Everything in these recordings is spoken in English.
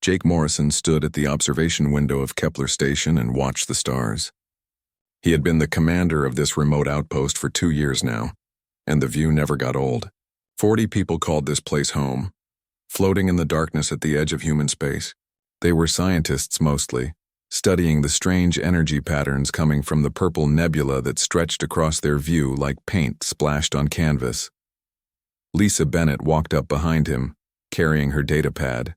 Jake Morrison stood at the observation window of Kepler Station and watched the stars. He had been the commander of this remote outpost for 2 years now, and the view never got old. 40 people called this place home, floating in the darkness at the edge of human space. They were scientists mostly, studying the strange energy patterns coming from the purple nebula that stretched across their view like paint splashed on canvas. Lisa Bennett walked up behind him, carrying her data pad.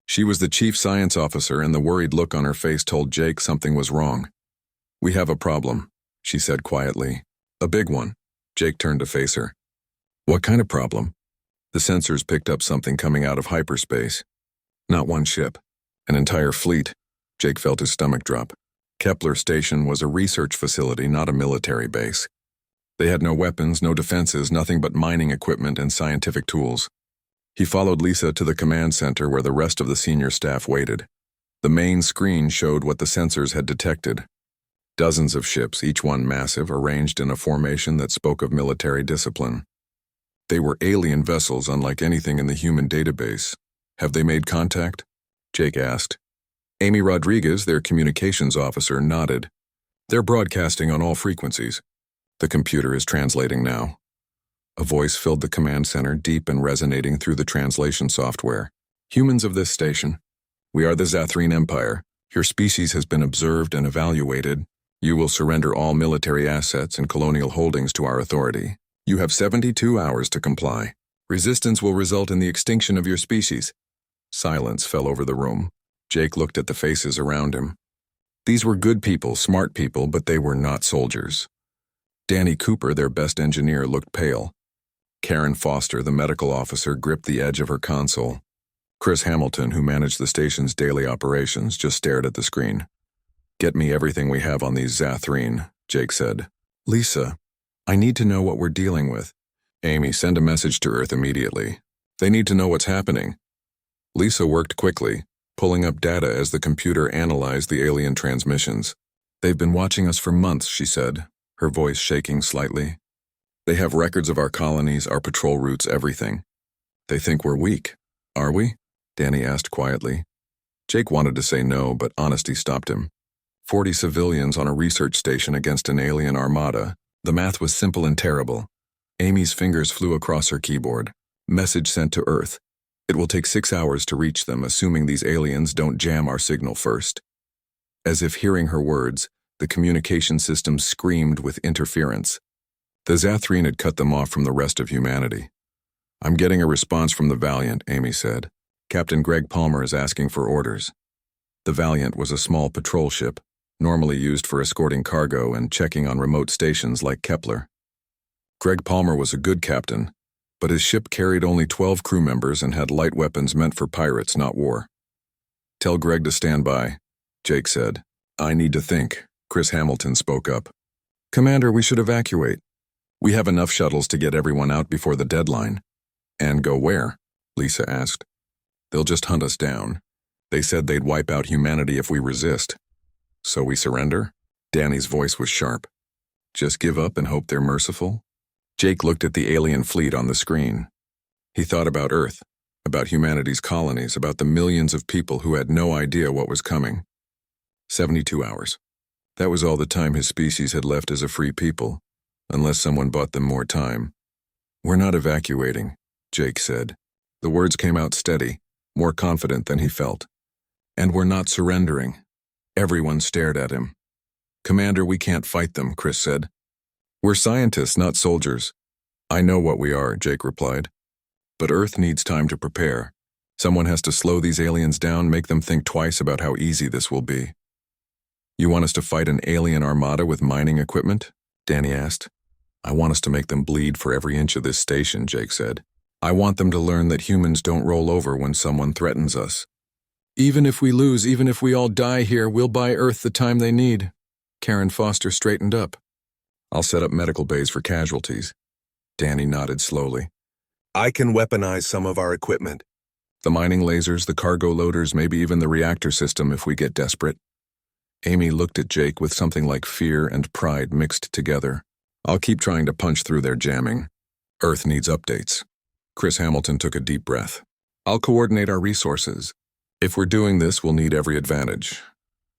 She was the chief science officer, and the worried look on her face told Jake something was wrong. "We have a problem," she said quietly. "A big one." Jake turned to face her. "What kind of problem?" The sensors picked up something coming out of hyperspace. Not one ship, an entire fleet. Jake felt his stomach drop. Kepler Station was a research facility, not a military base. They had no weapons, no defenses, nothing but mining equipment and scientific tools. He followed Lisa to the command center where the rest of the senior staff waited. The main screen showed what the sensors had detected. Dozens of ships, each one massive, arranged in a formation that spoke of military discipline. They were alien vessels unlike anything in the human database. "Have they made contact?" Jake asked. Amy Rodriguez, their communications officer, nodded. "They're broadcasting on all frequencies. The computer is translating now." A voice filled the command center, deep and resonating through the translation software. "Humans of this station, we are the Zathrine Empire. Your species has been observed and evaluated. You will surrender all military assets and colonial holdings to our authority. You have 72 hours to comply. Resistance will result in the extinction of your species." Silence fell over the room. Jake looked at the faces around him. These were good people, smart people, but they were not soldiers. Danny Cooper, their best engineer, looked pale. Karen Foster, the medical officer, gripped the edge of her console. Chris Hamilton, who managed the station's daily operations, just stared at the screen. "Get me everything we have on these Zathrine," Jake said. "Lisa, I need to know what we're dealing with." "Amy, send a message to Earth immediately. They need to know what's happening." Lisa worked quickly, pulling up data as the computer analyzed the alien transmissions. "They've been watching us for months," she said, her voice shaking slightly. "They have records of our colonies, our patrol routes, everything. They think we're weak. Are we?" Danny asked quietly. Jake wanted to say no, but honesty stopped him. 40 civilians on a research station against an alien armada. The math was simple and terrible. Amy's fingers flew across her keyboard. "Message sent to Earth. It will take 6 hours to reach them, assuming these aliens don't jam our signal first." As if hearing her words, the communication system screamed with interference. The Zathrine had cut them off from the rest of humanity. "I'm getting a response from the Valiant," Amy said. "Captain Greg Palmer is asking for orders." The Valiant was a small patrol ship, normally used for escorting cargo and checking on remote stations like Kepler. Greg Palmer was a good captain, but his ship carried only 12 crew members and had light weapons meant for pirates, not war. "Tell Greg to stand by," Jake said. "I need to think," Chris Hamilton spoke up. "Commander, we should evacuate. We have enough shuttles to get everyone out before the deadline." "And go where?" Lisa asked. "They'll just hunt us down. They said they'd wipe out humanity if we resist." "So we surrender?" Danny's voice was sharp. "Just give up and hope they're merciful?" Jake looked at the alien fleet on the screen. He thought about Earth, about humanity's colonies, about the millions of people who had no idea what was coming. 72 hours. That was all the time his species had left as a free people, unless someone bought them more time. "We're not evacuating," Jake said. The words came out steady, more confident than he felt. "And we're not surrendering." Everyone stared at him. "Commander, we can't fight them," Chris said. "We're scientists, not soldiers." "I know what we are," Jake replied. "But Earth needs time to prepare. Someone has to slow these aliens down, make them think twice about how easy this will be." "You want us to fight an alien armada with mining equipment?" Danny asked. "I want us to make them bleed for every inch of this station," Jake said. "I want them to learn that humans don't roll over when someone threatens us." "Even if we lose, even if we all die here, we'll buy Earth the time they need." Karen Foster straightened up. "I'll set up medical bays for casualties." Danny nodded slowly. "I can weaponize some of our equipment. The mining lasers, the cargo loaders, maybe even the reactor system if we get desperate." Amy looked at Jake with something like fear and pride mixed together. "I'll keep trying to punch through their jamming. Earth needs updates." Chris Hamilton took a deep breath. "I'll coordinate our resources. If we're doing this, we'll need every advantage.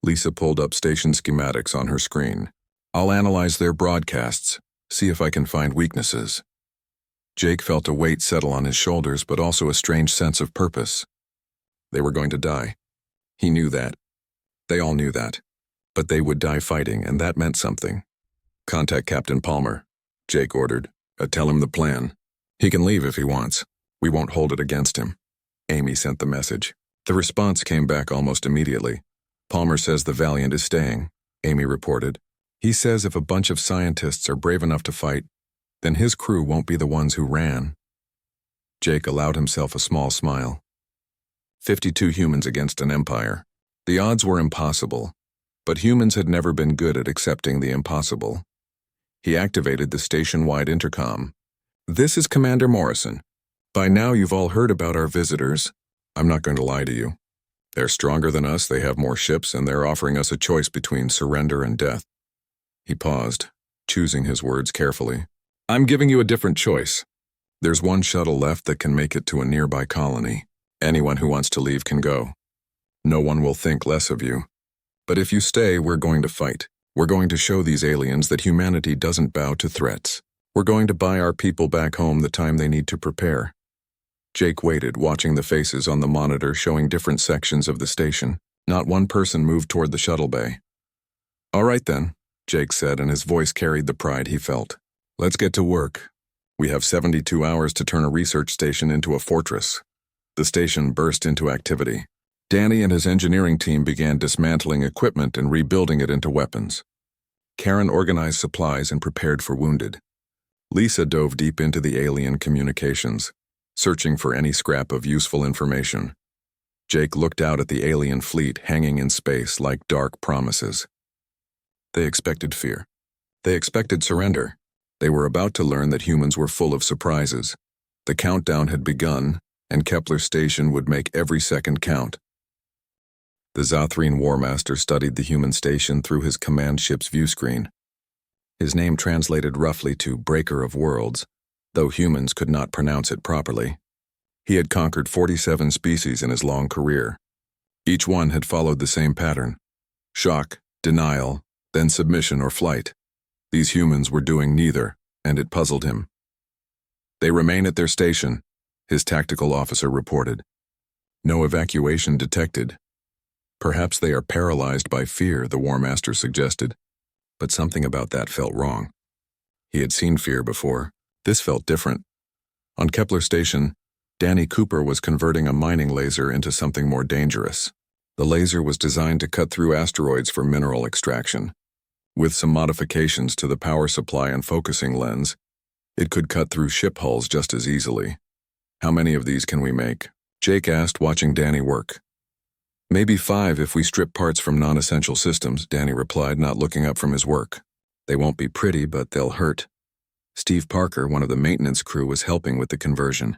Lisa pulled up station schematics on her screen. I'll analyze their broadcasts, see if I can find weaknesses. Jake felt a weight settle on his shoulders, but also a strange sense of purpose. They were going to die. He knew that. They all knew that. But they would die fighting, and that meant something. Contact Captain Palmer, Jake ordered. Tell him the plan. He can leave if he wants. We won't hold it against him. Amy sent the message. The response came back almost immediately. Palmer says the Valiant is staying, Amy reported. He says if a bunch of scientists are brave enough to fight, then his crew won't be the ones who ran. Jake allowed himself a small smile. 52 humans against an empire. The odds were impossible, but humans had never been good at accepting the impossible. He activated the station-wide intercom. This is Commander Morrison. By now you've all heard about our visitors. I'm not going to lie to you. They're stronger than us, they have more ships, and they're offering us a choice between surrender and death. He paused, choosing his words carefully. I'm giving you a different choice. There's one shuttle left that can make it to a nearby colony. Anyone who wants to leave can go. No one will think less of you. But if you stay, we're going to fight. We're going to show these aliens that humanity doesn't bow to threats. We're going to buy our people back home the time they need to prepare. Jake waited, watching the faces on the monitor showing different sections of the station. Not one person moved toward the shuttle bay. All right then, Jake said, and his voice carried the pride he felt. Let's get to work. We have 72 hours to turn a research station into a fortress. The station burst into activity. Danny and his engineering team began dismantling equipment and rebuilding it into weapons. Karen organized supplies and prepared for wounded. Lisa dove deep into the alien communications, searching for any scrap of useful information. Jake looked out at the alien fleet hanging in space like dark promises. They expected fear. They expected surrender. They were about to learn that humans were full of surprises. The countdown had begun, and Kepler Station would make every second count. The Zothrine War Master studied the human station through his command ship's viewscreen. His name translated roughly to Breaker of Worlds, though humans could not pronounce it properly. He had conquered 47 species in his long career. Each one had followed the same pattern: shock, denial, then submission or flight. These humans were doing neither, and it puzzled him. They remain at their station, his tactical officer reported. No evacuation detected. Perhaps they are paralyzed by fear, the War Master suggested. But something about that felt wrong. He had seen fear before. This felt different. On Kepler Station, Danny Cooper was converting a mining laser into something more dangerous. The laser was designed to cut through asteroids for mineral extraction. With some modifications to the power supply and focusing lens, it could cut through ship hulls just as easily. How many of these can we make? Jake asked, watching Danny work. Maybe 5 if we strip parts from non-essential systems, Danny replied, not looking up from his work. They won't be pretty, but they'll hurt. Steve Parker, one of the maintenance crew, was helping with the conversion.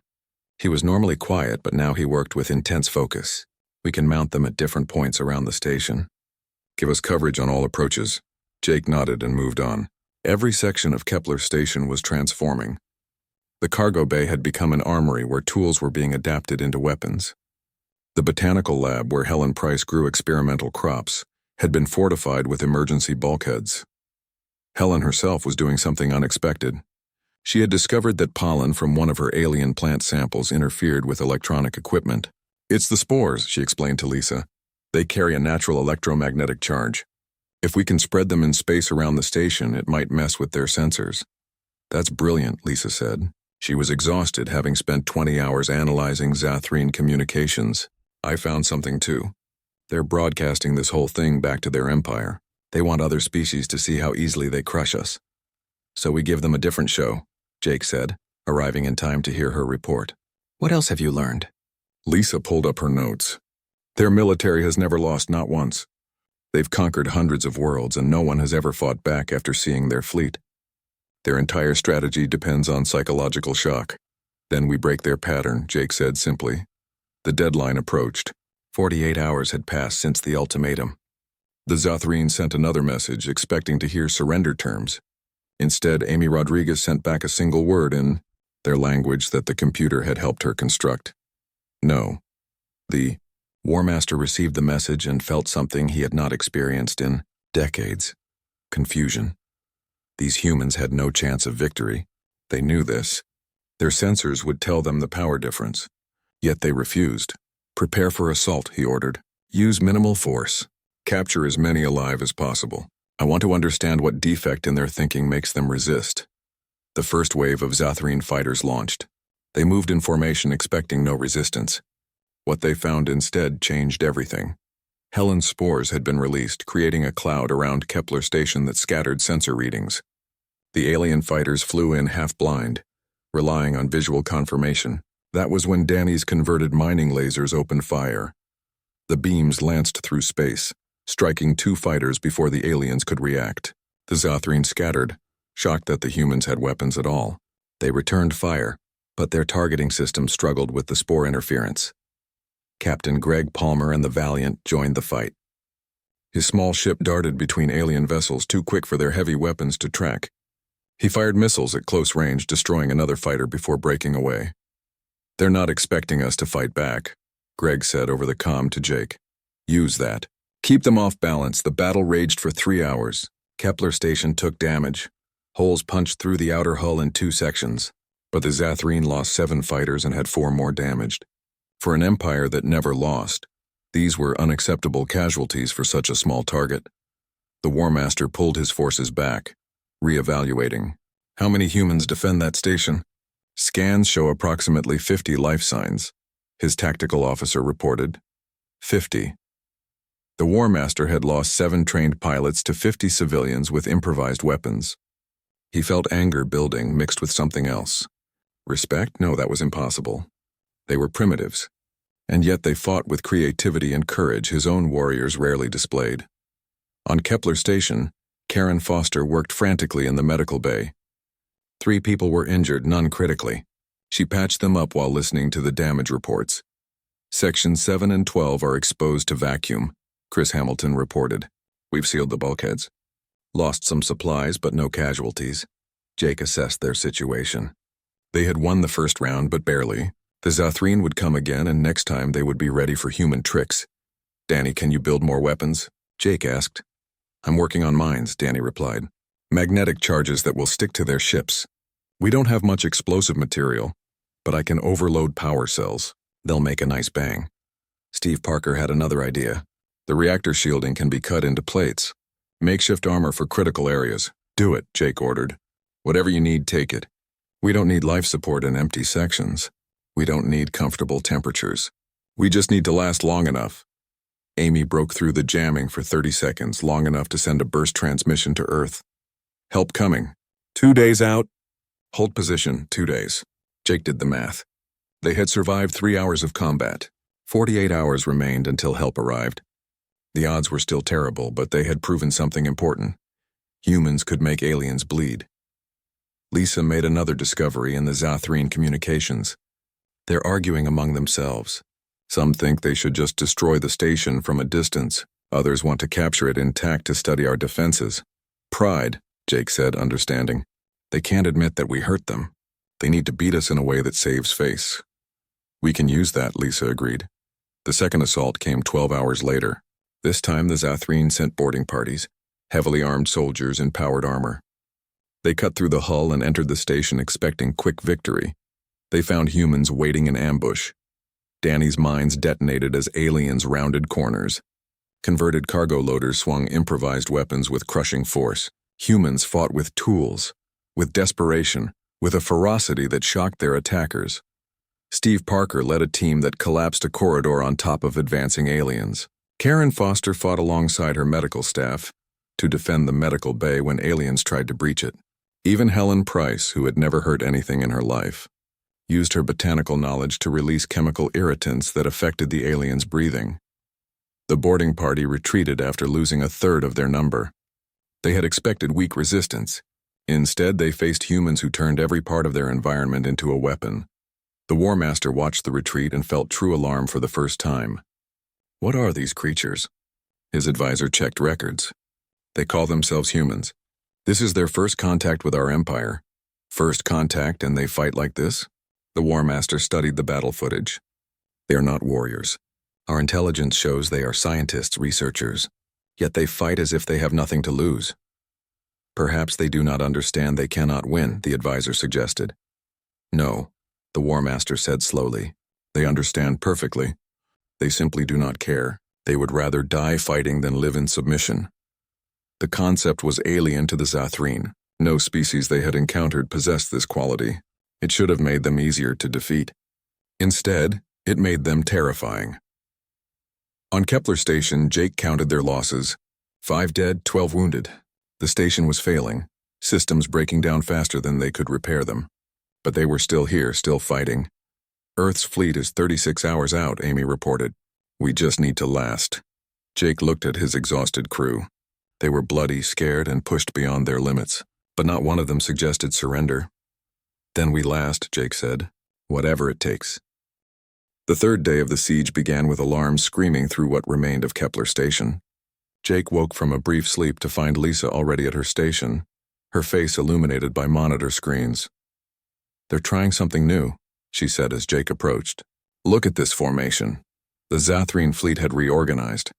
He was normally quiet, but now he worked with intense focus. We can mount them at different points around the station. Give us coverage on all approaches. Jake nodded and moved on. Every section of Kepler Station was transforming. The cargo bay had become an armory where tools were being adapted into weapons. The botanical lab, where Helen Price grew experimental crops, had been fortified with emergency bulkheads. Helen herself was doing something unexpected. She had discovered that pollen from one of her alien plant samples interfered with electronic equipment. It's the spores, she explained to Lisa. They carry a natural electromagnetic charge. If we can spread them in space around the station, it might mess with their sensors. That's brilliant, Lisa said. She was exhausted, having spent 20 hours analyzing Zothrine communications. I found something too. They're broadcasting this whole thing back to their empire. They want other species to see how easily they crush us. So we give them a different show, Jake said, arriving in time to hear her report. What else have you learned? Lisa pulled up her notes. Their military has never lost, not once. They've conquered hundreds of worlds, and no one has ever fought back after seeing their fleet. Their entire strategy depends on psychological shock. Then we break their pattern, Jake said simply. The deadline approached. 48 hours had passed since the ultimatum. The Zothrine sent another message, expecting to hear surrender terms. Instead, Amy Rodriguez sent back a single word in their language that the computer had helped her construct. No. The War Master received the message and felt something he had not experienced in decades. Confusion. These humans had no chance of victory. They knew this. Their sensors would tell them the power difference. Yet they refused. Prepare for assault, he ordered. Use minimal force. Capture as many alive as possible. I want to understand what defect in their thinking makes them resist. The first wave of Zatharine fighters launched. They moved in formation expecting no resistance. What they found instead changed everything. Helen's spores had been released, creating a cloud around Kepler Station that scattered sensor readings. The alien fighters flew in half-blind, relying on visual confirmation. That was when Danny's converted mining lasers opened fire. The beams lanced through space, striking 2 fighters before the aliens could react. The Zatharine scattered, shocked that the humans had weapons at all. They returned fire, but their targeting system struggled with the spore interference. Captain Greg Palmer and the Valiant joined the fight. His small ship darted between alien vessels too quick for their heavy weapons to track. He fired missiles at close range, destroying another fighter before breaking away. They're not expecting us to fight back, Greg said over the comm to Jake. Use that. Keep them off balance. The battle raged for 3 hours. Kepler Station took damage. Holes punched through the outer hull in 2 sections, but the Zatharine lost 7 fighters and had 4 more damaged. For an empire that never lost, these were unacceptable casualties for such a small target. The War Master pulled his forces back, re-evaluating. How many humans defend that station? Scans show approximately 50 life signs, his tactical officer reported. 50. The War Master had lost 7 trained pilots to 50 civilians with improvised weapons. He felt anger building, mixed with something else. Respect? No, that was impossible. They were primitives, and yet they fought with creativity and courage his own warriors rarely displayed. On Kepler Station, Karen Foster worked frantically in the medical bay. 3 people were injured, none critically. She patched them up while listening to the damage reports. Sections 7 and 12 are exposed to vacuum, Chris Hamilton reported. We've sealed the bulkheads. Lost some supplies, but no casualties. Jake assessed their situation. They had won the first round, but barely. The Zatharine would come again, and next time they would be ready for human tricks. Danny, can you build more weapons? Jake asked. I'm working on mines, Danny replied. Magnetic charges that will stick to their ships. We don't have much explosive material, but I can overload power cells. They'll make a nice bang. Steve Parker had another idea. The reactor shielding can be cut into plates. Makeshift armor for critical areas. Do it, Jake ordered. Whatever you need, take it. We don't need life support in empty sections. We don't need comfortable temperatures. We just need to last long enough. Amy broke through the jamming for 30 seconds, long enough to send a burst transmission to Earth. Help coming. 2 days out. Hold position, 2 days. Jake did the math. They had survived 3 hours of combat. 48 hours remained until help arrived. The odds were still terrible, but they had proven something important. Humans could make aliens bleed. Lisa made another discovery in the Zatharine communications. They're arguing among themselves. Some think they should just destroy the station from a distance. Others want to capture it intact to study our defenses. Pride, Jake said, understanding. They can't admit that we hurt them. They need to beat us in a way that saves face. We can use that, Lisa agreed. The second assault came 12 hours later. This time the Zatharine sent boarding parties, heavily armed soldiers in powered armor. They cut through the hull and entered the station expecting quick victory. They found humans waiting in ambush. Danny's mines detonated as aliens rounded corners. Converted cargo loaders swung improvised weapons with crushing force. Humans fought with tools, with desperation, with a ferocity that shocked their attackers. Steve Parker led a team that collapsed a corridor on top of advancing aliens. Karen Foster fought alongside her medical staff to defend the medical bay when aliens tried to breach it. Even Helen Price, who had never heard anything in her life, used her botanical knowledge to release chemical irritants that affected the aliens' breathing. The boarding party retreated after losing a third of their number. They had expected weak resistance. Instead, they faced humans who turned every part of their environment into a weapon. The War Master watched the retreat and felt true alarm for the first time. What are these creatures? His advisor checked records. They call themselves humans. This is their first contact with our empire. First contact and they fight like this? The War Master studied the battle footage. They are not warriors. Our intelligence shows they are scientists, researchers, yet they fight as if they have nothing to lose. Perhaps they do not understand they cannot win, the advisor suggested. No, the War Master said slowly. They understand perfectly. They simply do not care. They would rather die fighting than live in submission. The concept was alien to the Zathreen. No species they had encountered possessed this quality. It should have made them easier to defeat. Instead, it made them terrifying. On Kepler Station, Jake counted their losses. 5 dead, 12 wounded. The station was failing, systems breaking down faster than they could repair them. But they were still here, still fighting. Earth's fleet is 36 hours out, Amy reported. We just need to last. Jake looked at his exhausted crew. They were bloody, scared, and pushed beyond their limits, but not one of them suggested surrender. Then we last, Jake said. Whatever it takes. The third day of the siege began with alarms screaming through what remained of Kepler Station. Jake woke from a brief sleep to find Lisa already at her station, her face illuminated by monitor screens. They're trying something new, she said as Jake approached. Look at this formation. The Zathreen fleet had reorganized.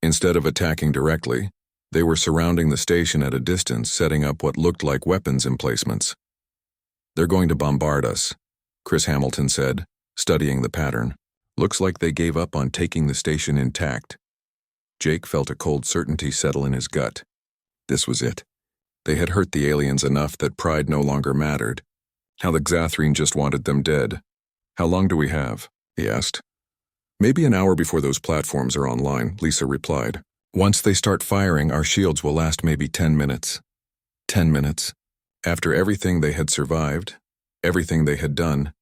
Instead of attacking directly, they were surrounding the station at a distance, setting up what looked like weapons emplacements. They're going to bombard us, Chris Hamilton said, studying the pattern. Looks like they gave up on taking the station intact. Jake felt a cold certainty settle in his gut. This was it. They had hurt the aliens enough that pride no longer mattered. How the Zathreen just wanted them dead. How long do we have? He asked. Maybe an hour before those platforms are online, Lisa replied. Once they start firing, our shields will last maybe 10 minutes. 10 minutes. After everything they had survived, everything they had done,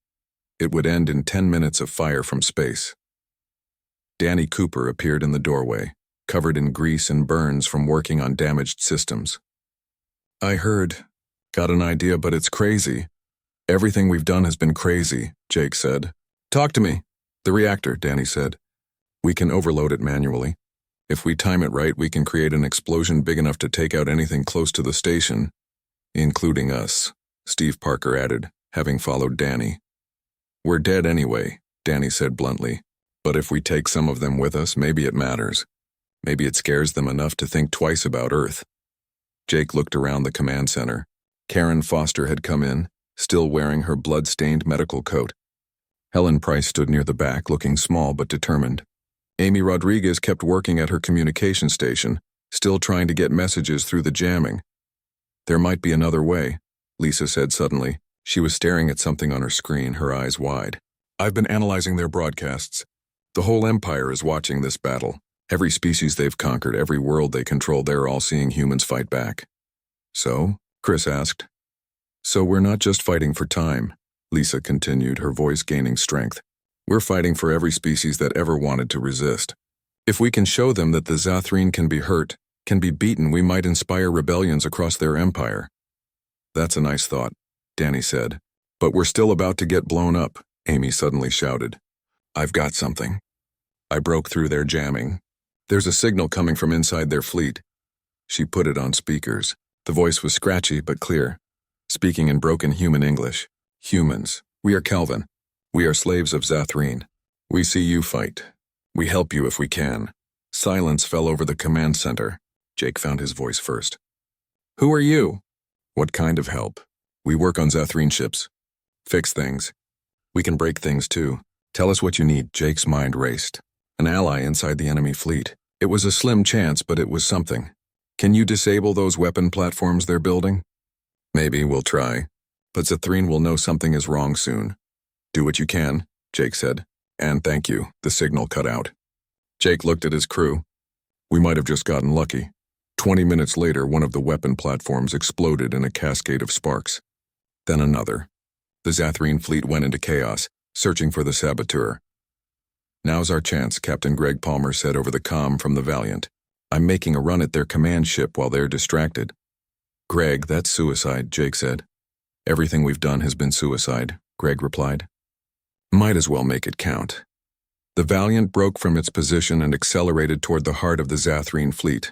it would end in 10 minutes of fire from space. Danny Cooper appeared in the doorway, covered in grease and burns from working on damaged systems. I heard. Got an idea, but it's crazy. Everything we've done has been crazy, Jake said. Talk to me. The reactor, Danny said. We can overload it manually. If we time it right, we can create an explosion big enough to take out anything close to the station, including us, Steve Parker added, having followed Danny. We're dead anyway, Danny said bluntly. But if we take some of them with us, maybe it matters. Maybe it scares them enough to think twice about Earth. Jake looked around the command center. Karen Foster had come in, still wearing her blood-stained medical coat. Helen Price stood near the back, looking small but determined. Amy Rodriguez kept working at her communication station, still trying to get messages through the jamming. There might be another way, Lisa said suddenly. She was staring at something on her screen, her eyes wide. I've been analyzing their broadcasts. The whole Empire is watching this battle. Every species they've conquered, every world they control, they're all seeing humans fight back. So? Chris asked. So we're not just fighting for time, Lisa continued, her voice gaining strength. We're fighting for every species that ever wanted to resist. If we can show them that the Zathreen can be hurt, can be beaten, we might inspire rebellions across their empire. That's a nice thought, Danny said. But we're still about to get blown up, Amy suddenly shouted. I've got something. I broke through their jamming. There's a signal coming from inside their fleet. She put it on speakers. The voice was scratchy but clear, speaking in broken human English. Humans, we are Kelvin. We are slaves of Zathreen. We see you fight. We help you if we can. Silence fell over the command center. Jake found his voice first. Who are you? What kind of help? We work on Zathreen ships. Fix things. We can break things too. Tell us what you need. Jake's mind raced. An ally inside the enemy fleet. It was a slim chance, but it was something. Can you disable those weapon platforms they're building? Maybe we'll try. But Zathreen will know something is wrong soon. Do what you can, Jake said. And thank you. The signal cut out. Jake looked at his crew. We might have just gotten lucky. 20 minutes later, one of the weapon platforms exploded in a cascade of sparks. Then another. The Zathreen fleet went into chaos, searching for the saboteur. Now's our chance, Captain Greg Palmer said over the comm from the Valiant. I'm making a run at their command ship while they're distracted. Greg, that's suicide, Jake said. Everything we've done has been suicide, Greg replied. Might as well make it count. The Valiant broke from its position and accelerated toward the heart of the Zathreen fleet.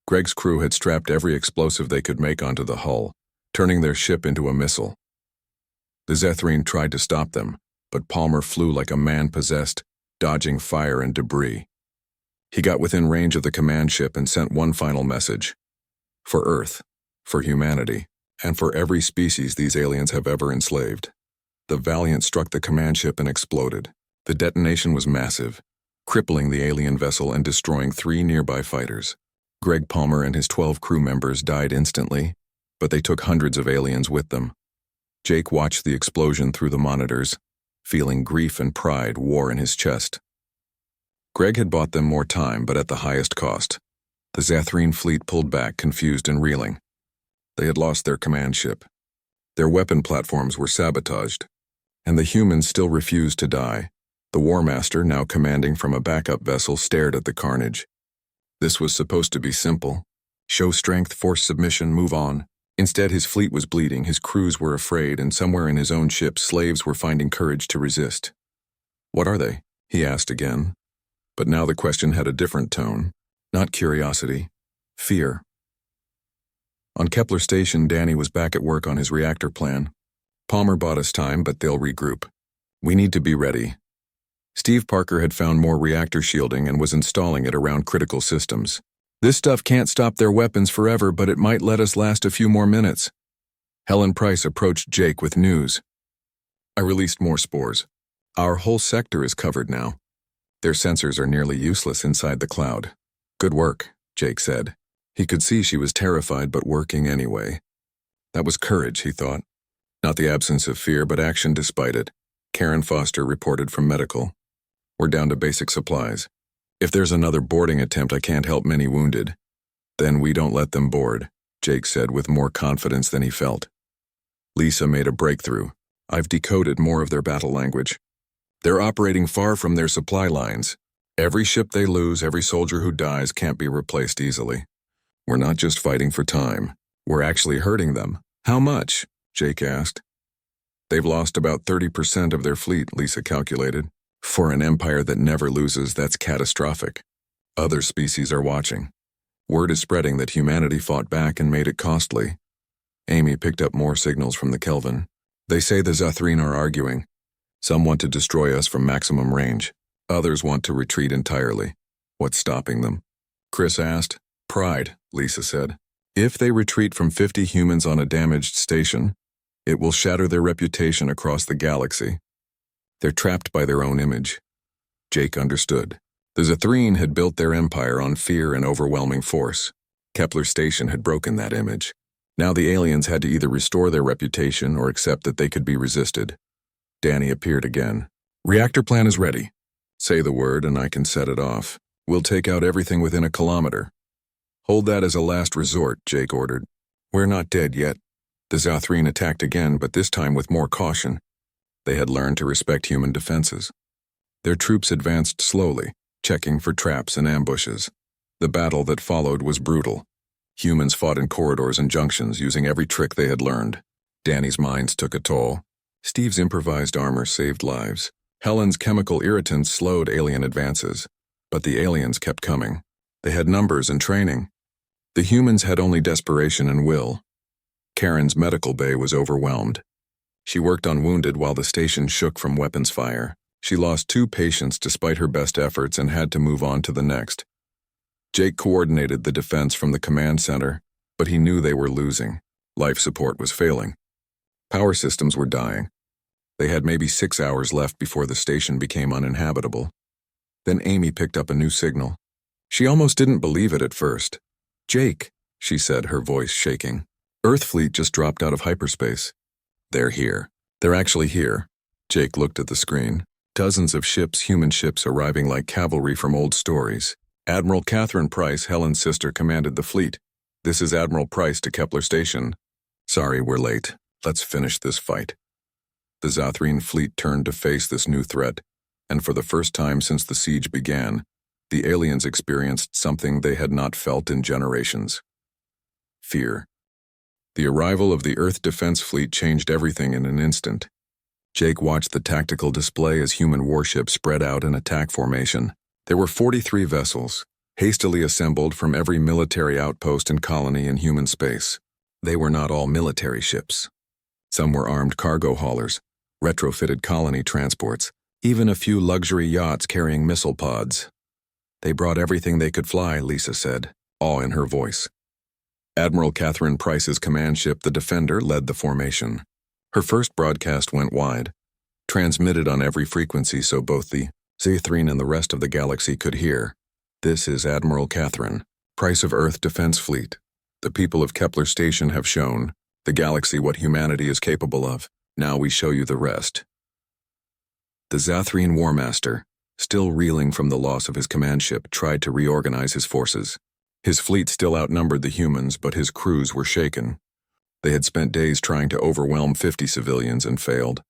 Greg's crew had strapped every explosive they could make onto the hull, turning their ship into a missile. The Zathreen tried to stop them, but Palmer flew like a man possessed, dodging fire and debris. He got within range of the command ship and sent one final message. For Earth, for humanity, and for every species these aliens have ever enslaved. The Valiant struck the command ship and exploded. The detonation was massive, crippling the alien vessel and destroying 3 nearby fighters. Greg Palmer and his 12 crew members died instantly, but they took hundreds of aliens with them. Jake watched the explosion through the monitors, feeling grief and pride war in his chest. Greg had bought them more time, but at the highest cost. The Zathrene fleet pulled back, confused and reeling. They had lost their command ship. Their weapon platforms were sabotaged, and the humans still refused to die. The War Master, now commanding from a backup vessel, stared at the carnage. This was supposed to be simple. Show strength, force submission, move on. Instead, his fleet was bleeding, his crews were afraid, and somewhere in his own ship, slaves were finding courage to resist. What are they? He asked again. But now the question had a different tone. Not curiosity, fear. On Kepler Station, Danny was back at work on his reactor plan. Palmer bought us time, but they'll regroup. We need to be ready. Steve Parker had found more reactor shielding and was installing it around critical systems. This stuff can't stop their weapons forever, but it might let us last a few more minutes. Helen Price approached Jake with news. I released more spores. Our whole sector is covered now. Their sensors are nearly useless inside the cloud. Good work, Jake said. He could see she was terrified but working anyway. That was courage, he thought. Not the absence of fear, but action despite it. Karen Foster reported from medical. We're down to basic supplies. If there's another boarding attempt, I can't help many wounded. Then we don't let them board, Jake said with more confidence than he felt. Lisa made a breakthrough. I've decoded more of their battle language. They're operating far from their supply lines. Every ship they lose, every soldier who dies can't be replaced easily. We're not just fighting for time. We're actually hurting them. How much? Jake asked. They've lost about 30% of their fleet, Lisa calculated. For an empire that never loses, that's catastrophic. Other species are watching. Word is spreading that humanity fought back and made it costly. Amy picked up more signals from the Kelvin. They say the Zathrene are arguing. Some want to destroy us from maximum range. Others want to retreat entirely. What's stopping them? Chris asked. Pride, Lisa said. If they retreat from 50 humans on a damaged station, it will shatter their reputation across the galaxy. They're trapped by their own image. Jake understood. The Zathrene had built their empire on fear and overwhelming force. Kepler Station had broken that image. Now the aliens had to either restore their reputation or accept that they could be resisted. Danny appeared again. Reactor plan is ready. Say the word and I can set it off. We'll take out everything within a kilometer. Hold that as a last resort, Jake ordered. We're not dead yet. The Zathrene attacked again, but this time with more caution. They had learned to respect human defenses. Their troops advanced slowly, checking for traps and ambushes. The battle that followed was brutal. Humans fought in corridors and junctions, using every trick they had learned. Danny's mines took a toll. Steve's improvised armor saved lives. Helen's chemical irritants slowed alien advances. But the aliens kept coming. They had numbers and training. The humans had only desperation and will. Karen's medical bay was overwhelmed. She worked on wounded while the station shook from weapons fire. She lost 2 patients despite her best efforts and had to move on to the next. Jake coordinated the defense from the command center, but he knew they were losing. Life support was failing. Power systems were dying. They had maybe 6 hours left before the station became uninhabitable. Then Amy picked up a new signal. She almost didn't believe it at first. Jake, she said, her voice shaking. Earth fleet just dropped out of hyperspace. They're here. They're actually here. Jake looked at the screen. Dozens of ships, human ships, arriving like cavalry from old stories. Admiral Catherine Price, Helen's sister, commanded the fleet. This is Admiral Price to Kepler Station. Sorry, we're late. Let's finish this fight. The Zathrene fleet turned to face this new threat, and for the first time since the siege began, the aliens experienced something they had not felt in generations. Fear. The arrival of the Earth Defense Fleet changed everything in an instant. Jake watched the tactical display as human warships spread out in attack formation. There were 43 vessels, hastily assembled from every military outpost and colony in human space. They were not all military ships. Some were armed cargo haulers, retrofitted colony transports, Even a few luxury yachts carrying missile pods. They brought everything they could fly, Lisa said, awe in her voice. Admiral Catherine Price's command ship, the Defender, led the formation. Her first broadcast went wide, transmitted on every frequency so both the Zathrene and the rest of the galaxy could hear. This is Admiral Catherine, Price of Earth Defense Fleet. The people of Kepler Station have shown the galaxy what humanity is capable of. Now we show you the rest. The Zathrene War Master, still reeling from the loss of his command ship, tried to reorganize his forces. His fleet still outnumbered the humans, but his crews were shaken. They had spent days trying to overwhelm 50 civilians and failed.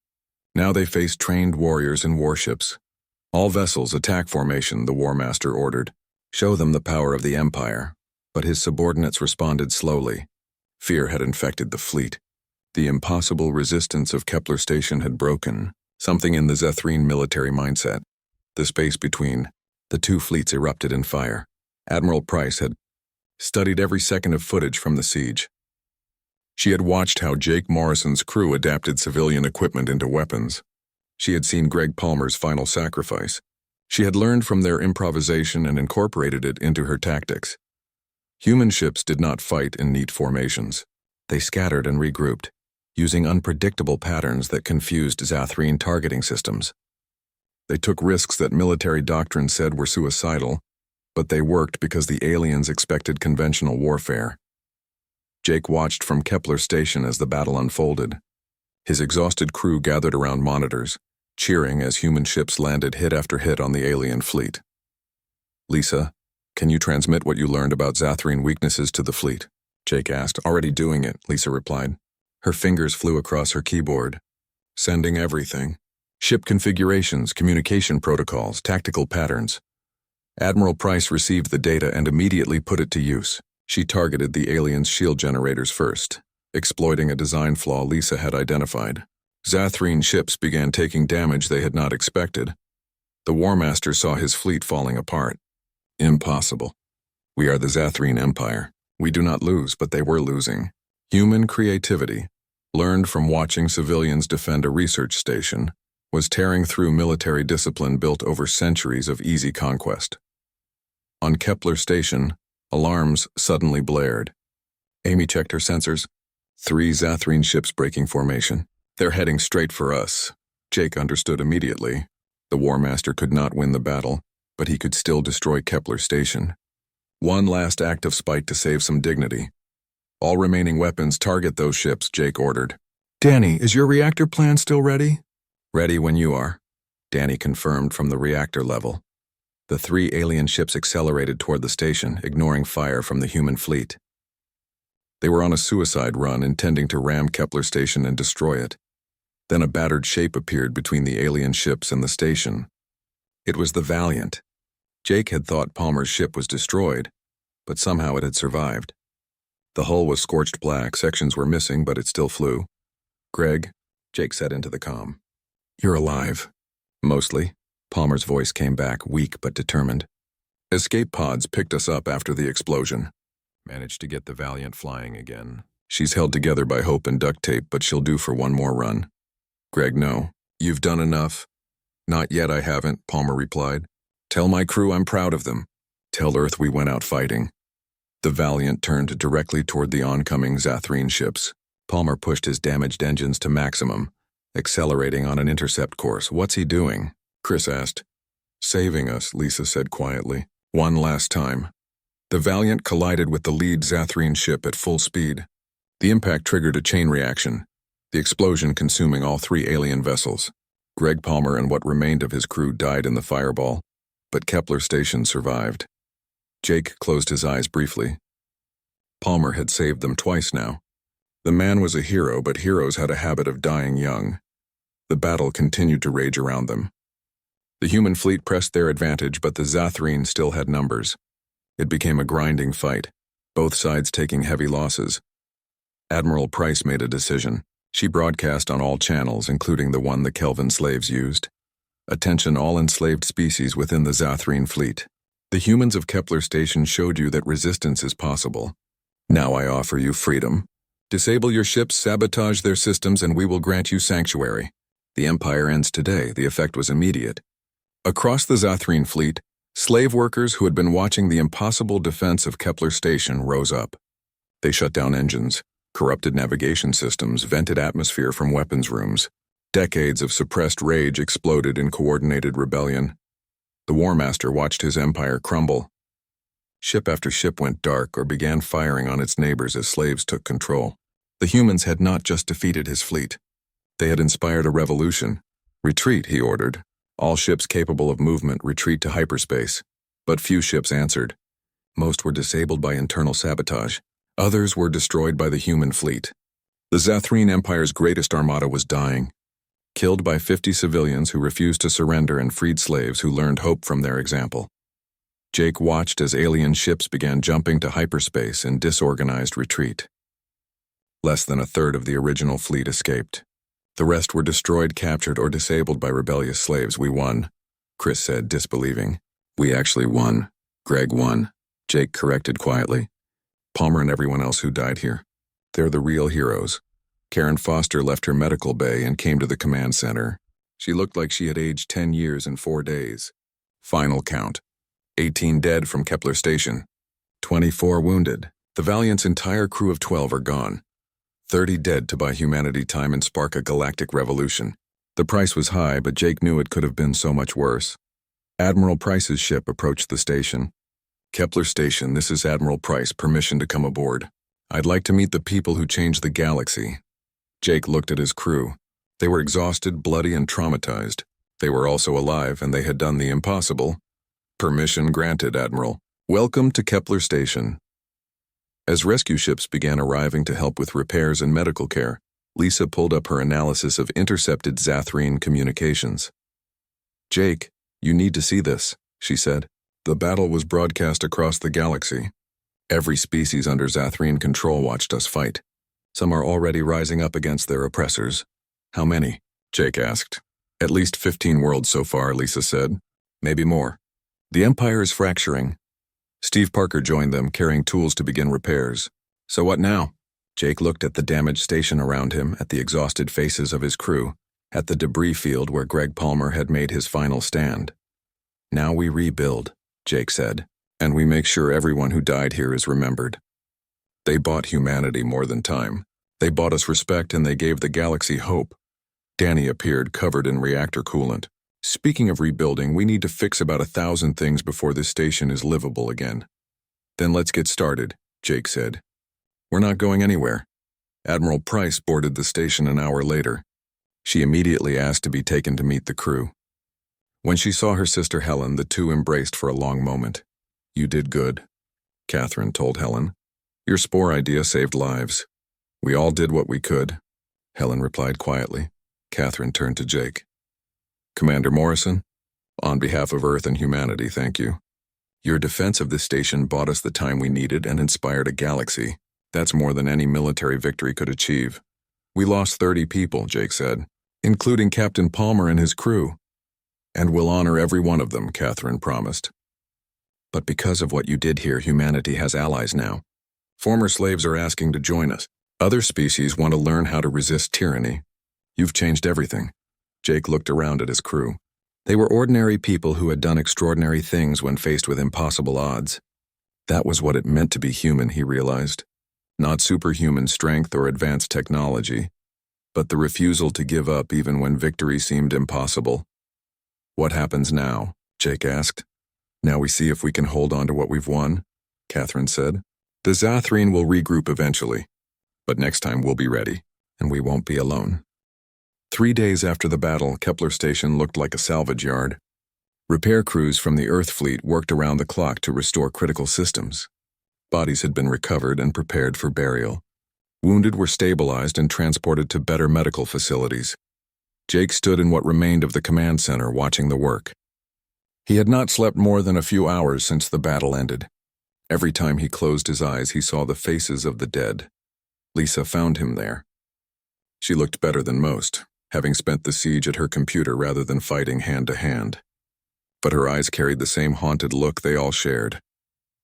Now they faced trained warriors and warships. All vessels attack formation, the War Master ordered. Show them the power of the Empire. But his subordinates responded slowly. Fear had infected the fleet. The impossible resistance of Kepler Station had broken. Something in the Zathrene military mindset. The space between the two fleets erupted in fire. Admiral Price had studied every second of footage from the siege. She had watched how Jake Morrison's crew adapted civilian equipment into weapons. She had seen Greg Palmer's final sacrifice. She had learned from their improvisation and incorporated it into her tactics. Human ships did not fight in neat formations. They scattered and regrouped, using unpredictable patterns that confused Zathrene targeting systems. They took risks that military doctrine said were suicidal, but they worked because the aliens expected conventional warfare. Jake watched from Kepler Station as the battle unfolded. His exhausted crew gathered around monitors, cheering as human ships landed hit after hit on the alien fleet. Lisa, can you transmit what you learned about Zathrene weaknesses to the fleet? Jake asked. Already doing it, Lisa replied. Her fingers flew across her keyboard. Sending everything. Ship configurations, communication protocols, tactical patterns. Admiral Price received the data and immediately put it to use. She targeted the aliens' shield generators first, exploiting a design flaw Lisa had identified. Zathrene ships began taking damage they had not expected. The War Master saw his fleet falling apart. Impossible. We are the Zathrene Empire. We do not lose, but they were losing. Human creativity, learned from watching civilians defend a research station, was tearing through military discipline built over centuries of easy conquest. On Kepler Station, alarms suddenly blared. Amy checked her sensors. 3 Zathrene ships breaking formation. They're heading straight for us. Jake understood immediately. The War Master could not win the battle, but he could still destroy Kepler Station. One last act of spite to save some dignity. All remaining weapons target those ships, Jake ordered. Danny, is your reactor plan still ready? Ready when you are, Danny confirmed from the reactor level. The 3 alien ships accelerated toward the station, ignoring fire from the human fleet. They were on a suicide run, intending to ram Kepler Station and destroy it. Then a battered shape appeared between the alien ships and the station. It was the Valiant. Jake had thought Palmer's ship was destroyed, but somehow it had survived. The hull was scorched black, sections were missing, but it still flew. Greg, Jake said into the comm. You're alive. Mostly. Palmer's voice came back, weak but determined. Escape pods picked us up after the explosion. Managed to get the Valiant flying again. She's held together by hope and duct tape, but she'll do for one more run. Greg, no. You've done enough. Not yet, I haven't, Palmer replied. Tell my crew I'm proud of them. Tell Earth we went out fighting. The Valiant turned directly toward the oncoming Zathrene ships. Palmer pushed his damaged engines to maximum, accelerating on an intercept course. What's he doing? Chris asked. Saving us, Lisa said quietly. One last time. The Valiant collided with the lead Zathrene ship at full speed. The impact triggered a chain reaction, the explosion consuming all 3 alien vessels. Greg Palmer and what remained of his crew died in the fireball, but Kepler Station survived. Jake closed his eyes briefly. Palmer had saved them twice now. The man was a hero, but heroes had a habit of dying young. The battle continued to rage around them. The human fleet pressed their advantage, but the Zathrene still had numbers. It became a grinding fight, both sides taking heavy losses. Admiral Price made a decision. She broadcast on all channels, including the one the Kelvin slaves used. Attention all enslaved species within the Zathrene fleet. The humans of Kepler Station showed you that resistance is possible. Now I offer you freedom. Disable your ships, sabotage their systems, and we will grant you sanctuary. The empire ends today. The effect was immediate. Across the Zathrine fleet, slave workers who had been watching the impossible defense of Kepler Station rose up. They shut down engines, corrupted navigation systems, vented atmosphere from weapons rooms. Decades of suppressed rage exploded in coordinated rebellion. The War Master watched his empire crumble. Ship after ship went dark or began firing on its neighbors as slaves took control. The humans had not just defeated his fleet. They had inspired a revolution. Retreat, he ordered. All ships capable of movement retreat to hyperspace. But few ships answered. Most were disabled by internal sabotage. Others were destroyed by the human fleet. The Zathrine Empire's greatest armada was dying, killed by 50 civilians who refused to surrender and freed slaves who learned hope from their example. Jake watched as alien ships began jumping to hyperspace in disorganized retreat. Less than a third of the original fleet escaped. The rest were destroyed, captured, or disabled by rebellious slaves. We won, Chris said, disbelieving. We actually won. Greg won, Jake corrected quietly. Palmer and everyone else who died here. They're the real heroes. Karen Foster left her medical bay and came to the command center. She looked like she had aged 10 years and 4 days. Final count. 18 dead from Kepler Station. 24 wounded. The Valiant's entire crew of 12 are gone. 30 dead to buy humanity time and spark a galactic revolution. The price was high, but Jake knew it could have been so much worse. Admiral Price's ship approached the station. Kepler Station, this is Admiral Price, permission to come aboard. I'd like to meet the people who changed the galaxy. Jake looked at his crew. They were exhausted, bloody, and traumatized. They were also alive, and they had done the impossible. Permission granted, Admiral. Welcome to Kepler Station. As rescue ships began arriving to help with repairs and medical care, Lisa pulled up her analysis of intercepted Zathrine communications. Jake, you need to see this, she said. The battle was broadcast across the galaxy. Every species under Zathrine control watched us fight. Some are already rising up against their oppressors. How many? Jake asked. At least 15 worlds so far, Lisa said. Maybe more. The Empire is fracturing. Steve Parker joined them, carrying tools to begin repairs. So what now? Jake looked at the damaged station around him, at the exhausted faces of his crew, at the debris field where Greg Palmer had made his final stand. Now we rebuild, Jake said, and we make sure everyone who died here is remembered. They bought humanity more than time. They bought us respect and they gave the galaxy hope. Danny appeared, covered in reactor coolant. Speaking of rebuilding, we need to fix about 1,000 things before this station is livable again. Then let's get started, Jake said. We're not going anywhere. Admiral Price boarded the station an hour later. She immediately asked to be taken to meet the crew. When she saw her sister Helen, the two embraced for a long moment. You did good, Catherine told Helen. Your spore idea saved lives. We all did what we could, Helen replied quietly. Catherine turned to Jake. Commander Morrison, on behalf of Earth and humanity, thank you. Your defense of this station bought us the time we needed and inspired a galaxy. That's more than any military victory could achieve. We lost 30 people, Jake said, including Captain Palmer and his crew. And we'll honor every one of them, Catherine promised. But because of what you did here, humanity has allies now. Former slaves are asking to join us. Other species want to learn how to resist tyranny. You've changed everything. Jake looked around at his crew. They were ordinary people who had done extraordinary things when faced with impossible odds. That was what it meant to be human, he realized. Not superhuman strength or advanced technology, but the refusal to give up even when victory seemed impossible. What happens now? Jake asked. Now we see if we can hold on to what we've won, Catherine said. The Zathrine will regroup eventually, but next time we'll be ready, and we won't be alone. 3 days after the battle, Kepler Station looked like a salvage yard. Repair crews from the Earth fleet worked around the clock to restore critical systems. Bodies had been recovered and prepared for burial. Wounded were stabilized and transported to better medical facilities. Jake stood in what remained of the command center watching the work. He had not slept more than a few hours since the battle ended. Every time he closed his eyes, he saw the faces of the dead. Lisa found him there. She looked better than most, having spent the siege at her computer rather than fighting hand-to-hand. But her eyes carried the same haunted look they all shared.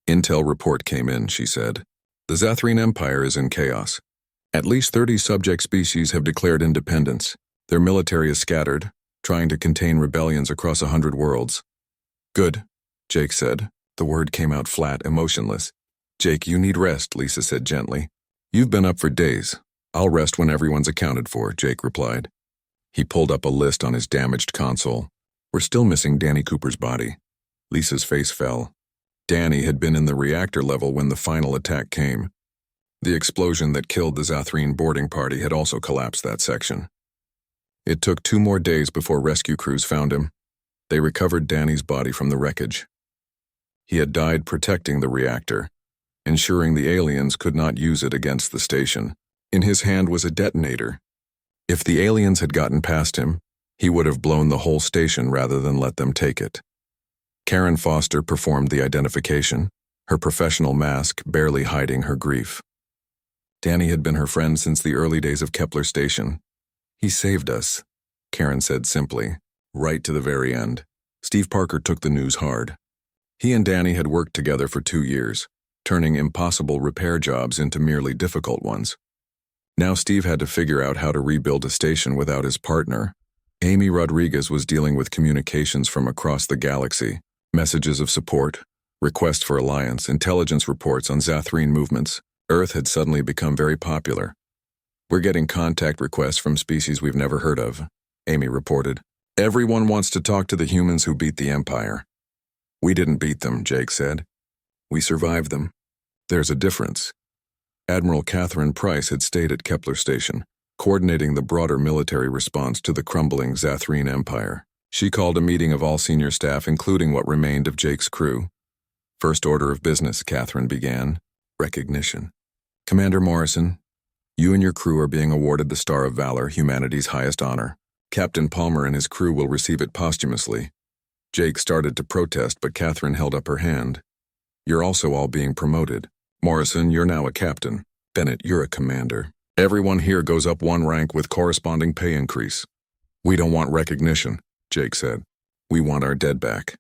Intel report came in, she said. The Zathrine Empire is in chaos. At least 30 subject species have declared independence. Their military is scattered, trying to contain rebellions across 100 worlds. Good, Jake said. The word came out flat, emotionless. Jake, you need rest, Lisa said gently. You've been up for days. I'll rest when everyone's accounted for, Jake replied. He pulled up a list on his damaged console. We're still missing Danny Cooper's body. Lisa's face fell. Danny had been in the reactor level when the final attack came. The explosion that killed the Zathrene boarding party had also collapsed that section. It took 2 more days before rescue crews found him. They recovered Danny's body from the wreckage. He had died protecting the reactor, ensuring the aliens could not use it against the station. In his hand was a detonator. If the aliens had gotten past him, he would have blown the whole station rather than let them take it. Karen Foster performed the identification, her professional mask barely hiding her grief. Danny had been her friend since the early days of Kepler Station. He saved us, Karen said simply, right to the very end. Steve Parker took the news hard. He and Danny had worked together for 2 years, turning impossible repair jobs into merely difficult ones. Now Steve had to figure out how to rebuild a station without his partner. Amy Rodriguez was dealing with communications from across the galaxy, messages of support, requests for alliance, intelligence reports on Zathrene movements. Earth had suddenly become very popular. We're getting contact requests from species we've never heard of, Amy reported. Everyone wants to talk to the humans who beat the Empire. We didn't beat them, Jake said. We survived them. There's a difference. Admiral Catherine Price had stayed at Kepler Station, coordinating the broader military response to the crumbling Zathrene Empire. She called a meeting of all senior staff, including what remained of Jake's crew. First order of business, Catherine began. Recognition. Commander Morrison, you and your crew are being awarded the Star of Valor, humanity's highest honor. Captain Palmer and his crew will receive it posthumously. Jake started to protest, but Catherine held up her hand. You're also all being promoted. Morrison, you're now a captain. Bennett, you're a commander. Everyone here goes up 1 rank with corresponding pay increase. We don't want recognition, Jake said. We want our dead back.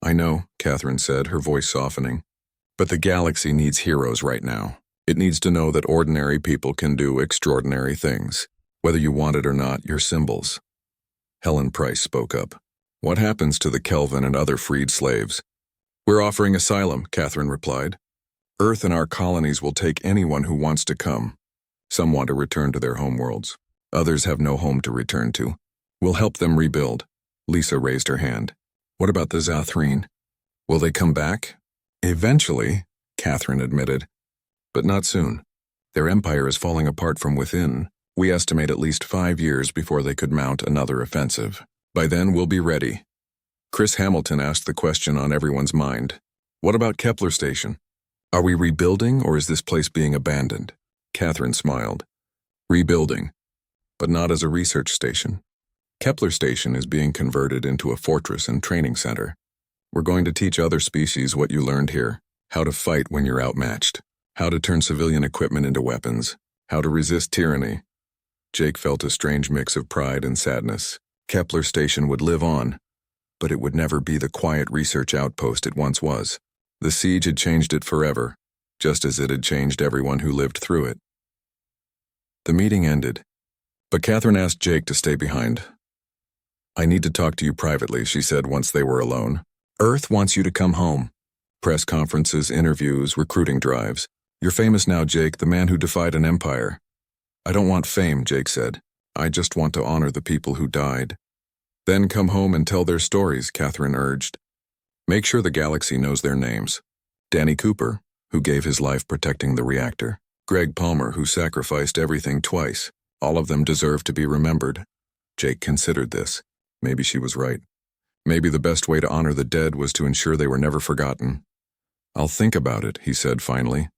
I know, Catherine said, her voice softening. But the galaxy needs heroes right now. It needs to know that ordinary people can do extraordinary things. Whether you want it or not, you're symbols. Helen Price spoke up. What happens to the Kelvin and other freed slaves? We're offering asylum, Catherine replied. Earth and our colonies will take anyone who wants to come. Some want to return to their homeworlds. Others have no home to return to. We'll help them rebuild. Lisa raised her hand. What about the Zathrene? Will they come back? Eventually, Catherine admitted. But not soon. Their empire is falling apart from within. We estimate at least 5 years before they could mount another offensive. By then, we'll be ready. Chris Hamilton asked the question on everyone's mind. What about Kepler Station? Are we rebuilding, or is this place being abandoned? Catherine smiled. Rebuilding, but not as a research station. Kepler Station is being converted into a fortress and training center. We're going to teach other species what you learned here, how to fight when you're outmatched, how to turn civilian equipment into weapons, how to resist tyranny. Jake felt a strange mix of pride and sadness. Kepler Station would live on, but it would never be the quiet research outpost it once was. The siege had changed it forever, just as it had changed everyone who lived through it. The meeting ended, but Catherine asked Jake to stay behind. I need to talk to you privately, she said once they were alone. Earth wants you to come home. Press conferences, interviews, recruiting drives. You're famous now, Jake, the man who defied an empire. I don't want fame, Jake said. I just want to honor the people who died. Then come home and tell their stories, Catherine urged. Make sure the galaxy knows their names. Danny Cooper, who gave his life protecting the reactor. Greg Palmer, who sacrificed everything twice. All of them deserve to be remembered. Jake considered this. Maybe she was right. Maybe the best way to honor the dead was to ensure they were never forgotten. I'll think about it, he said finally.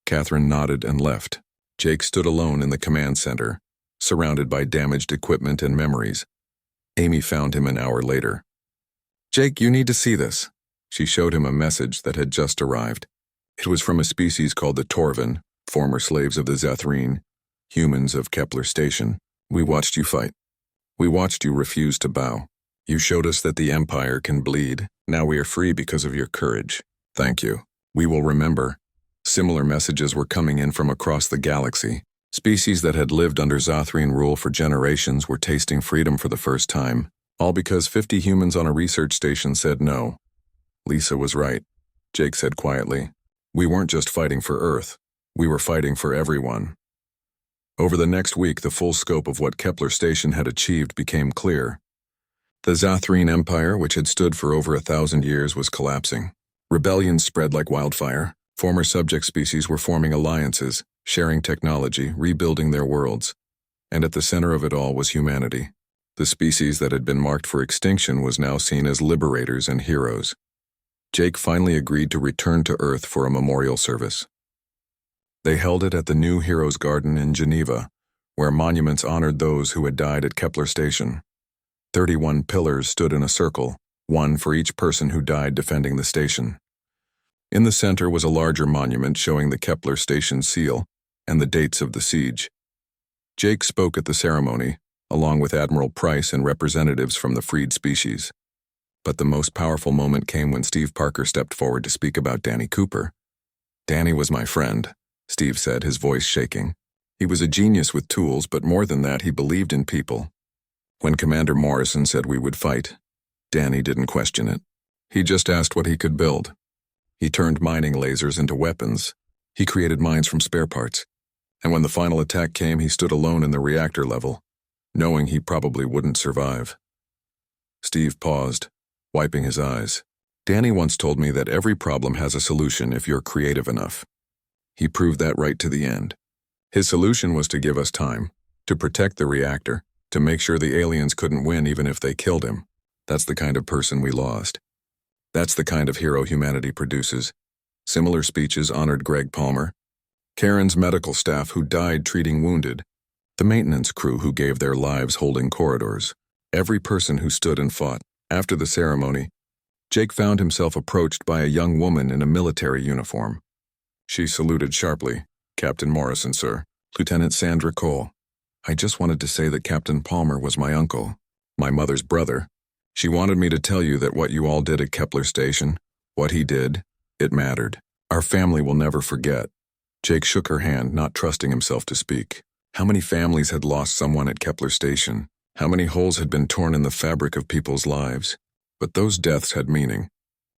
Catherine nodded and left. Jake stood alone in the command center, surrounded by damaged equipment and memories. Amy found him an hour later. Jake, you need to see this. She showed him a message that had just arrived. It was from a species called the Torvin, former slaves of the Zathrene, humans of Kepler Station. We watched you fight. We watched you refuse to bow. You showed us that the Empire can bleed. Now we are free because of your courage. Thank you. We will remember. Similar messages were coming in from across the galaxy. Species that had lived under Zothrine rule for generations were tasting freedom for the first time, all because 50 humans on a research station said no. Lisa was right, Jake said quietly. We weren't just fighting for Earth, we were fighting for everyone. Over the next week, the full scope of what Kepler Station had achieved became clear. The Zothrine Empire, which had stood for over 1,000 years, was collapsing. Rebellions spread like wildfire. Former subject species were forming alliances, sharing technology, rebuilding their worlds. And at the center of it all was humanity. The species that had been marked for extinction was now seen as liberators and heroes. Jake finally agreed to return to Earth for a memorial service. They held it at the new Heroes Garden in Geneva, where monuments honored those who had died at Kepler Station. 31 pillars stood in a circle, one for each person who died defending the station. In the center was a larger monument showing the Kepler Station seal and the dates of the siege. Jake spoke at the ceremony, along with Admiral Price and representatives from the freed species. But the most powerful moment came when Steve Parker stepped forward to speak about Danny Cooper. Danny was my friend, Steve said, his voice shaking. He was a genius with tools, but more than that, he believed in people. When Commander Morrison said we would fight, Danny didn't question it. He just asked what he could build. He turned mining lasers into weapons. He created mines from spare parts. And when the final attack came, he stood alone in the reactor level, knowing he probably wouldn't survive. Steve paused, wiping his eyes. Danny once told me that every problem has a solution if you're creative enough. He proved that right to the end. His solution was to give us time, to protect the reactor, to make sure the aliens couldn't win even if they killed him. That's the kind of person we lost. That's the kind of hero humanity produces. Similar speeches honored Greg Palmer, Karen's medical staff who died treating wounded, the maintenance crew who gave their lives holding corridors, every person who stood and fought. After the ceremony, Jake found himself approached by a young woman in a military uniform. She saluted sharply. Captain Morrison, sir. Lieutenant Sandra Cole. I just wanted to say that Captain Palmer was my uncle, my mother's brother. She wanted me to tell you that what you all did at Kepler Station, what he did, it mattered. Our family will never forget. Jake shook her hand, not trusting himself to speak. How many families had lost someone at Kepler Station? How many holes had been torn in the fabric of people's lives? But those deaths had meaning.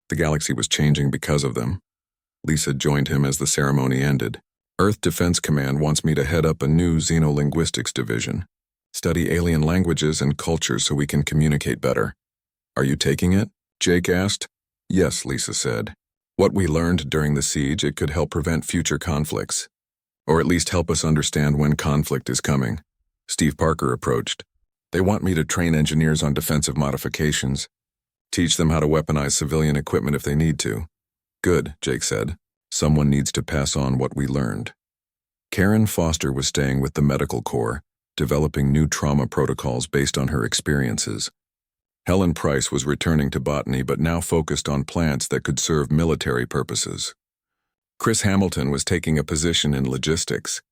The galaxy was changing because of them. Lisa joined him as the ceremony ended. Earth Defense Command wants me to head up a new xenolinguistics division. Study alien languages and cultures so we can communicate better. Are you taking it? Jake asked. Yes, Lisa said. What we learned during the siege, it could help prevent future conflicts. Or at least help us understand when conflict is coming. Steve Parker approached. They want me to train engineers on defensive modifications. Teach them how to weaponize civilian equipment if they need to. Good, Jake said. Someone needs to pass on what we learned. Karen Foster was staying with the Medical Corps, developing new trauma protocols based on her experiences. Helen Price was returning to botany but now focused on plants that could serve military purposes. Chris Hamilton was taking a position in logistics,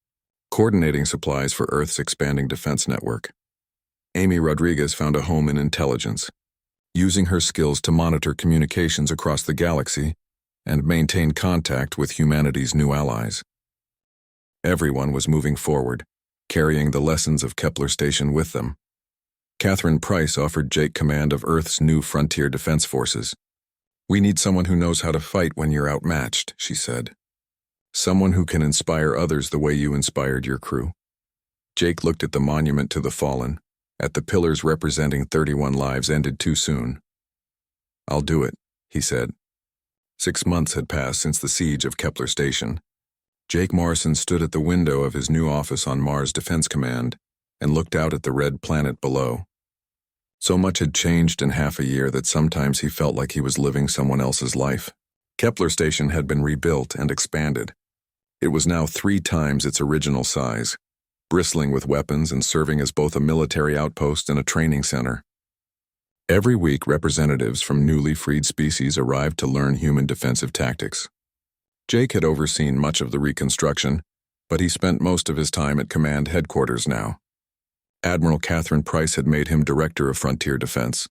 coordinating supplies for Earth's expanding defense network. Amy Rodriguez found a home in intelligence, using her skills to monitor communications across the galaxy and maintain contact with humanity's new allies. Everyone was moving forward, carrying the lessons of Kepler Station with them. Catherine Price offered Jake command of Earth's new frontier defense forces. We need someone who knows how to fight when you're outmatched, she said. Someone who can inspire others the way you inspired your crew. Jake looked at the monument to the fallen, at the pillars representing 31 lives ended too soon. I'll do it, he said. 6 months had passed since the siege of Kepler Station. Jake Morrison stood at the window of his new office on Mars Defense Command and looked out at the red planet below. So much had changed in half a year that sometimes he felt like he was living someone else's life. Kepler Station had been rebuilt and expanded. It was now 3 times its original size, bristling with weapons and serving as both a military outpost and a training center. Every week, representatives from newly freed species arrived to learn human defensive tactics. Jake had overseen much of the reconstruction, but he spent most of his time at command headquarters now. Admiral Catherine Price had made him Director of Frontier Defense,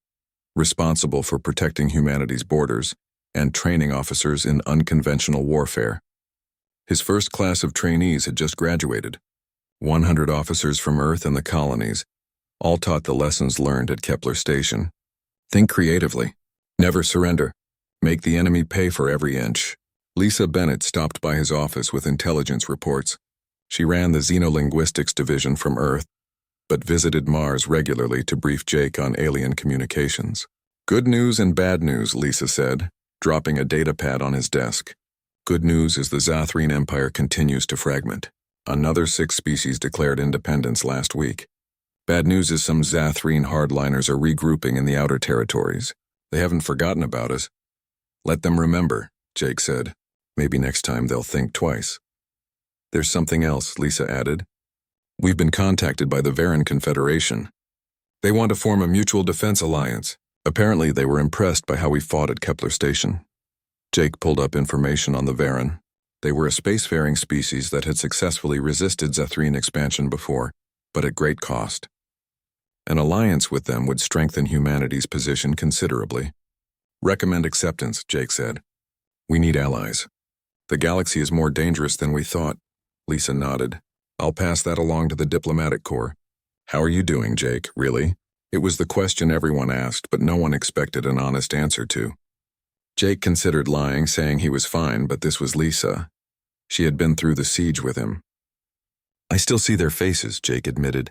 responsible for protecting humanity's borders and training officers in unconventional warfare. His first class of trainees had just graduated. 100 officers from Earth and the colonies, all taught the lessons learned at Kepler Station. Think creatively. Never surrender. Make the enemy pay for every inch. Lisa Bennett stopped by his office with intelligence reports. She ran the Xenolinguistics division from Earth, but visited Mars regularly to brief Jake on alien communications. Good news and bad news, Lisa said, dropping a data pad on his desk. Good news is the Zathrene Empire continues to fragment. Another 6 species declared independence last week. Bad news is some Zathrene hardliners are regrouping in the outer territories. They haven't forgotten about us. Let them remember, Jake said. Maybe next time they'll think twice. There's something else, Lisa added. We've been contacted by the Varan Confederation. They want to form a mutual defense alliance. Apparently they were impressed by how we fought at Kepler Station. Jake pulled up information on the Varan. They were a spacefaring species that had successfully resisted Zathrene expansion before, but at great cost. An alliance with them would strengthen humanity's position considerably. Recommend acceptance, Jake said. We need allies. The galaxy is more dangerous than we thought. Lisa nodded. I'll pass that along to the diplomatic corps. How are you doing, Jake, really? It was the question everyone asked, but no one expected an honest answer to. Jake considered lying, saying he was fine, but this was Lisa. She had been through the siege with him. I still see their faces, Jake admitted.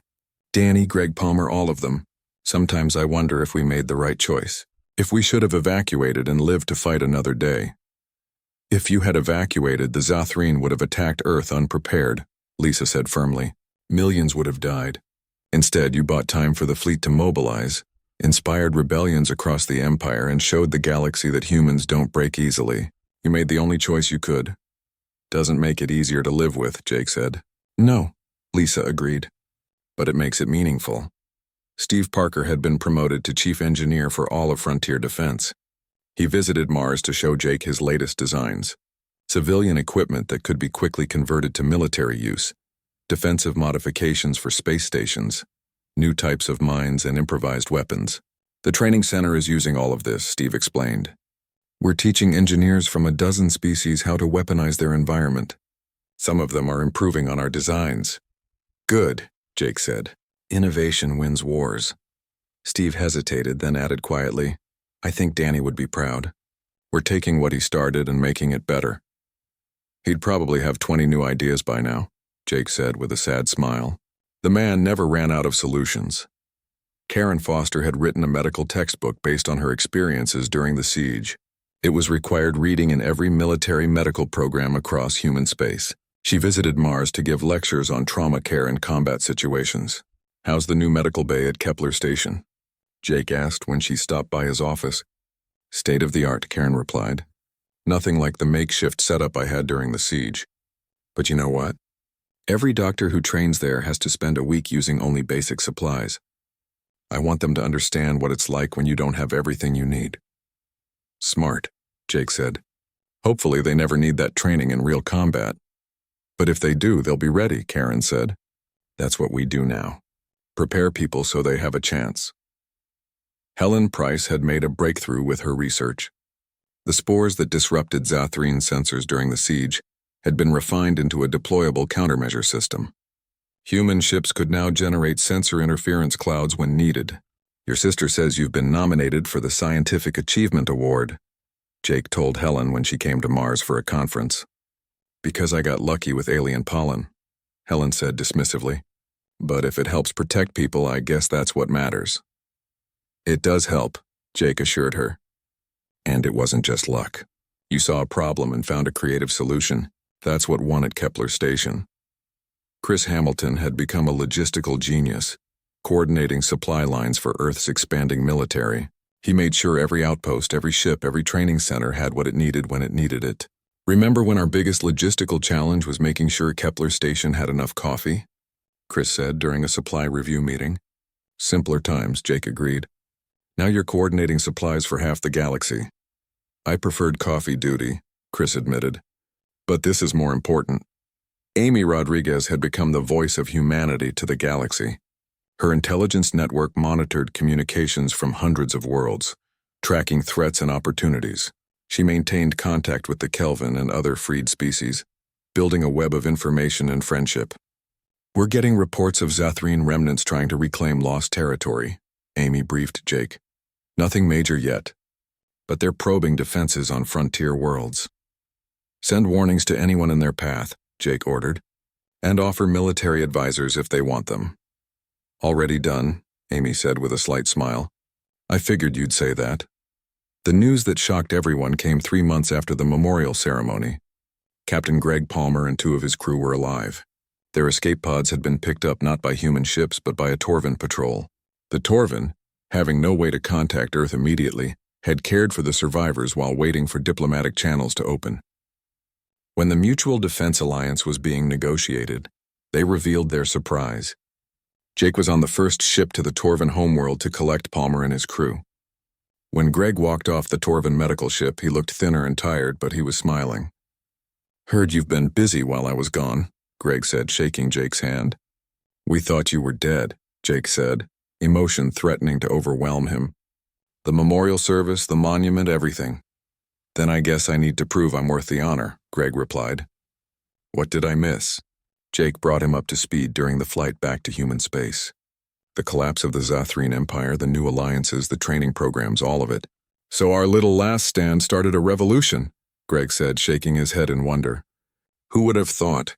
Danny, Greg Palmer, all of them. Sometimes I wonder if we made the right choice. If we should have evacuated and lived to fight another day. If you had evacuated, the Zathrene would have attacked Earth unprepared, Lisa said firmly. Millions would have died. Instead, you bought time for the fleet to mobilize, inspired rebellions across the Empire, and showed the galaxy that humans don't break easily. You made the only choice you could. Doesn't make it easier to live with, Jake said. No, Lisa agreed. But it makes it meaningful. Steve Parker had been promoted to chief engineer for all of Frontier Defense. He visited Mars to show Jake his latest designs. Civilian equipment that could be quickly converted to military use, defensive modifications for space stations, new types of mines and improvised weapons. The training center is using all of this, Steve explained. We're teaching engineers from a dozen species how to weaponize their environment. Some of them are improving on our designs. Good, Jake said. Innovation wins wars. Steve hesitated, then added quietly, I think Danny would be proud. We're taking what he started and making it better. He'd probably have 20 new ideas by now, Jake said with a sad smile. The man never ran out of solutions. Karen Foster had written a medical textbook based on her experiences during the siege. It was required reading in every military medical program across human space. She visited Mars to give lectures on trauma care in combat situations. How's the new medical bay at Kepler Station? Jake asked when she stopped by his office. State of the art, Karen replied. Nothing like the makeshift setup I had during the siege. But you know what? Every doctor who trains there has to spend a week using only basic supplies. I want them to understand what it's like when you don't have everything you need. Smart, Jake said. Hopefully they never need that training in real combat. But if they do, they'll be ready, Karen said. That's what we do now. Prepare people so they have a chance. Helen Price had made a breakthrough with her research. The spores that disrupted Zathrene sensors during the siege had been refined into a deployable countermeasure system. Human ships could now generate sensor interference clouds when needed. Your sister says you've been nominated for the Scientific Achievement Award, Jake told Helen when she came to Mars for a conference. Because I got lucky with alien pollen, Helen said dismissively. But if it helps protect people, I guess that's what matters. It does help, Jake assured her. And it wasn't just luck. You saw a problem and found a creative solution. That's what won at Kepler Station. Chris Hamilton had become a logistical genius, coordinating supply lines for Earth's expanding military. He made sure every outpost, every ship, every training center had what it needed when it needed it. Remember when our biggest logistical challenge was making sure Kepler Station had enough coffee? Chris said during a supply review meeting. Simpler times, Jake agreed. Now you're coordinating supplies for half the galaxy. I preferred coffee duty, Chris admitted. But this is more important. Amy Rodriguez had become the voice of humanity to the galaxy. Her intelligence network monitored communications from hundreds of worlds, tracking threats and opportunities. She maintained contact with the Kelvin and other freed species, building a web of information and friendship. "We're getting reports of Zathrine remnants trying to reclaim lost territory," Amy briefed Jake. "Nothing major yet, but they're probing defenses on frontier worlds. Send warnings to anyone in their path," Jake ordered, "and offer military advisors if they want them." "Already done," Amy said with a slight smile. "I figured you'd say that." The news that shocked everyone came 3 months after the memorial ceremony. Captain Greg Palmer and 2 of his crew were alive. Their escape pods had been picked up not by human ships but by a Torvan patrol. The Torvan, having no way to contact Earth immediately, had cared for the survivors while waiting for diplomatic channels to open. When the Mutual Defense Alliance was being negotiated, they revealed their surprise. Jake was on the first ship to the Torvan homeworld to collect Palmer and his crew. When Greg walked off the Torvan medical ship, he looked thinner and tired, but he was smiling. "Heard you've been busy while I was gone," Greg said, shaking Jake's hand. "We thought you were dead," Jake said, emotion threatening to overwhelm him. "The memorial service, the monument, everything." "Then I guess I need to prove I'm worth the honor," Greg replied. "What did I miss?" Jake brought him up to speed during the flight back to human space. The collapse of the Zathrine Empire, the new alliances, the training programs, all of it. "So our little last stand started a revolution," Greg said, shaking his head in wonder. "Who would have thought?"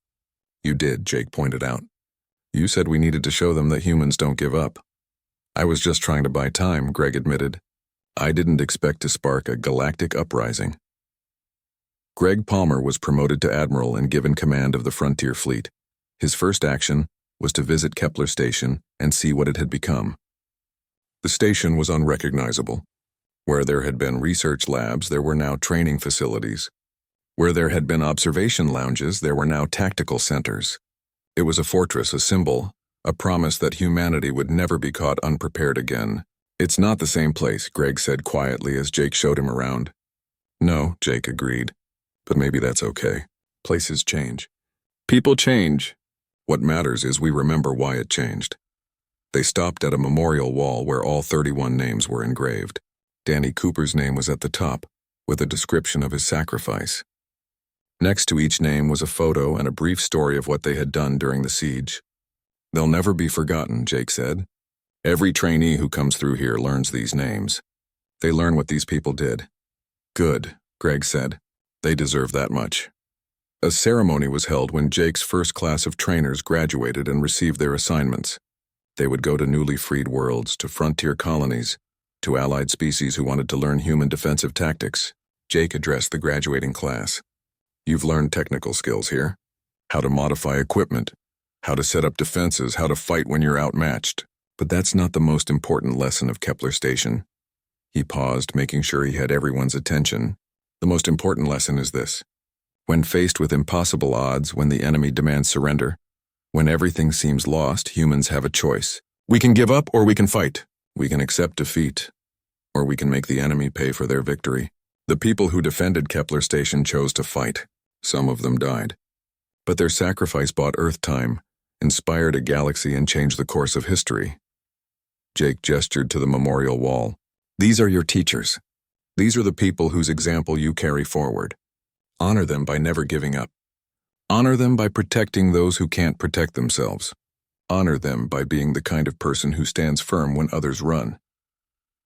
"You did," Jake pointed out. "You said we needed to show them that humans don't give up." "I was just trying to buy time," Greg admitted. "I didn't expect to spark a galactic uprising." Greg Palmer was promoted to admiral and given command of the frontier fleet. His first action was to visit Kepler Station and see what it had become. The station was unrecognizable. Where there had been research labs, there were now training facilities. Where there had been observation lounges, there were now tactical centers. It was a fortress, a symbol, a promise that humanity would never be caught unprepared again. "It's not the same place," Greg said quietly as Jake showed him around. "No," Jake agreed, "but maybe that's okay. Places change. People change. What matters is we remember why it changed." They stopped at a memorial wall where all 31 names were engraved. Danny Cooper's name was at the top, with a description of his sacrifice. Next to each name was a photo and a brief story of what they had done during the siege. "They'll never be forgotten," Jake said. "Every trainee who comes through here learns these names. They learn what these people did." "Good," Greg said. "They deserve that much." A ceremony was held when Jake's first class of trainers graduated and received their assignments. They would go to newly freed worlds, to frontier colonies, to allied species who wanted to learn human defensive tactics. Jake addressed the graduating class. "You've learned technical skills here. How to modify equipment, how to set up defenses, how to fight when you're outmatched. But that's not the most important lesson of Kepler Station." He paused, making sure he had everyone's attention. "The most important lesson is this. When faced with impossible odds, when the enemy demands surrender, when everything seems lost, humans have a choice. We can give up or we can fight. We can accept defeat, or we can make the enemy pay for their victory." The people who defended Kepler Station chose to fight. Some of them died. But their sacrifice bought Earth time, inspired a galaxy, and changed the course of history. Jake gestured to the memorial wall. "These are your teachers. These are the people whose example you carry forward. Honor them by never giving up. Honor them by protecting those who can't protect themselves. Honor them by being the kind of person who stands firm when others run."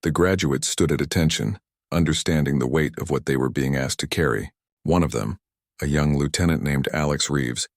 The graduates stood at attention, understanding the weight of what they were being asked to carry. One of them, a young lieutenant named Alex Reeves,